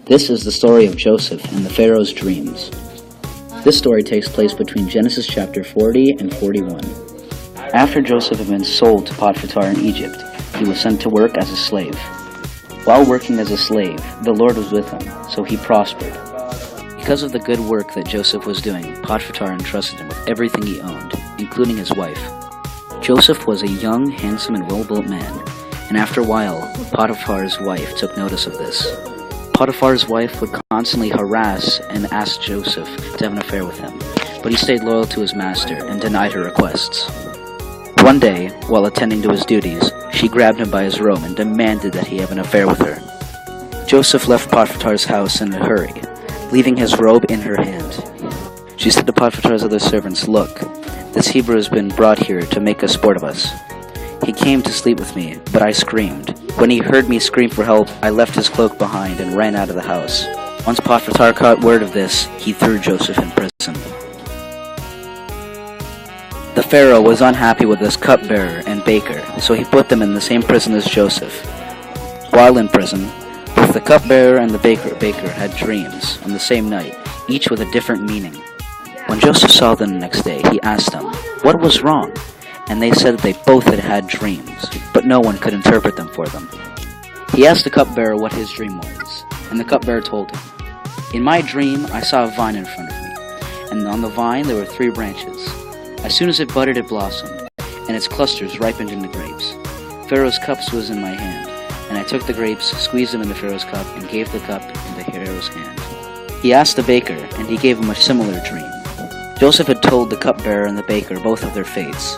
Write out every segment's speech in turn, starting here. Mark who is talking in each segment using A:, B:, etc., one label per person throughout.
A: This is the story of Joseph and the Pharaoh's dreams. This story takes place between Genesis chapter 40 and 41. After Joseph had been sold to Potiphar in Egypt, he was sent to work as a slave. While working as a slave, the Lord was with him, so he prospered. Because of the good work that Joseph was doing, Potiphar entrusted him with everything he owned, including his wife. Joseph was a young, handsome, and well-built man, and after a while, Potiphar's wife took notice of this. Potiphar's wife would constantly harass and ask Joseph to have an affair with him, but he stayed loyal to his master and denied her requests. One day, while attending to his duties, she grabbed him by his robe and demanded that he have an affair with her. Joseph left Potiphar's house in a hurry, leaving his robe in her hand. She said to Potiphar's other servants, "Look, this Hebrew has been brought here to make a sport of us. He came to sleep with me, but I screamed. When he heard me scream for help, I left his cloak behind and ran out of the house. Once Potiphar caught word of this, he threw Joseph in prison." The Pharaoh was unhappy with his cupbearer and baker, so he put them in the same prison as Joseph. While in prison, both the cupbearer and the baker had dreams on the same night, each with a different meaning. When Joseph saw them the next day, he asked them, "What was wrong?" And they said that they both had had dreams, but no one could interpret them for them. He asked the cupbearer what his dream was, and the cupbearer told him, "In my dream, I saw a vine in front of me, and on the vine there were 3 branches. As soon as it budded, it blossomed, and its clusters ripened into grapes. Pharaoh's cups was in my hand, and I took the grapes, squeezed them in the Pharaoh's cup, and gave the cup into Pharaoh's hand." He asked the baker, and he gave him a similar dream. Joseph had told the cupbearer and the baker both of their fates,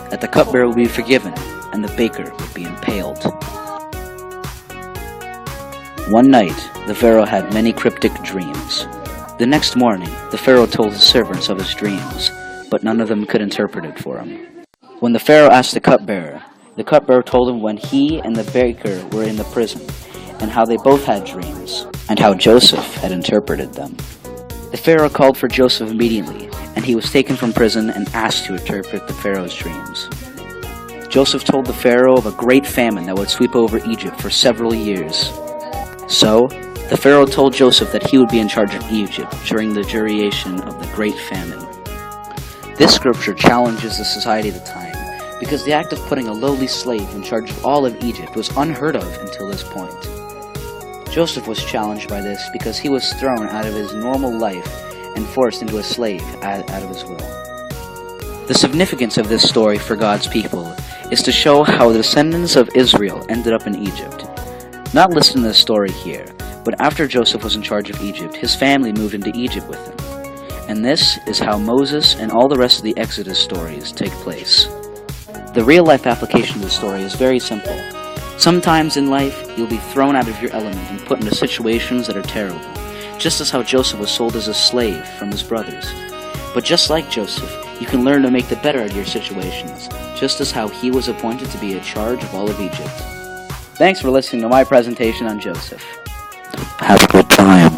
A: that the cupbearer would be forgiven, and the baker would be impaled. One night, the Pharaoh had many cryptic dreams. The next morning, the Pharaoh told his servants of his dreams, but none of them could interpret it for him. When the Pharaoh asked the cupbearer told him when he and the baker were in the prison, and how they both had dreams, and how Joseph had interpreted them. The Pharaoh called for Joseph immediately, and he was taken from prison and asked to interpret the Pharaoh's dreams. Joseph told the Pharaoh of a great famine that would sweep over Egypt for several years. So, the Pharaoh told Joseph that he would be in charge of Egypt during the duration of the great famine. This scripture challenges the society of the time, because the act of putting a lowly slave in charge of all of Egypt was unheard of until this point. Joseph was challenged by this because he was thrown out of his normal life and forced into a slave out of his will. The significance of this story for God's people is to show how the descendants of Israel ended up in Egypt. Not listed in this story here, but after Joseph was in charge of Egypt, his family moved into Egypt with him. And this is how Moses and all the rest of the Exodus stories take place. The real-life application of the story is very simple. Sometimes in life, you'll be thrown out of your element and put into situations that are terrible, just as how Joseph was sold as a slave from his brothers. But just like Joseph, you can learn to make the better out of your situations, just as how he was appointed to be in charge of all of Egypt. Thanks for listening to my presentation on Joseph. Have a good time.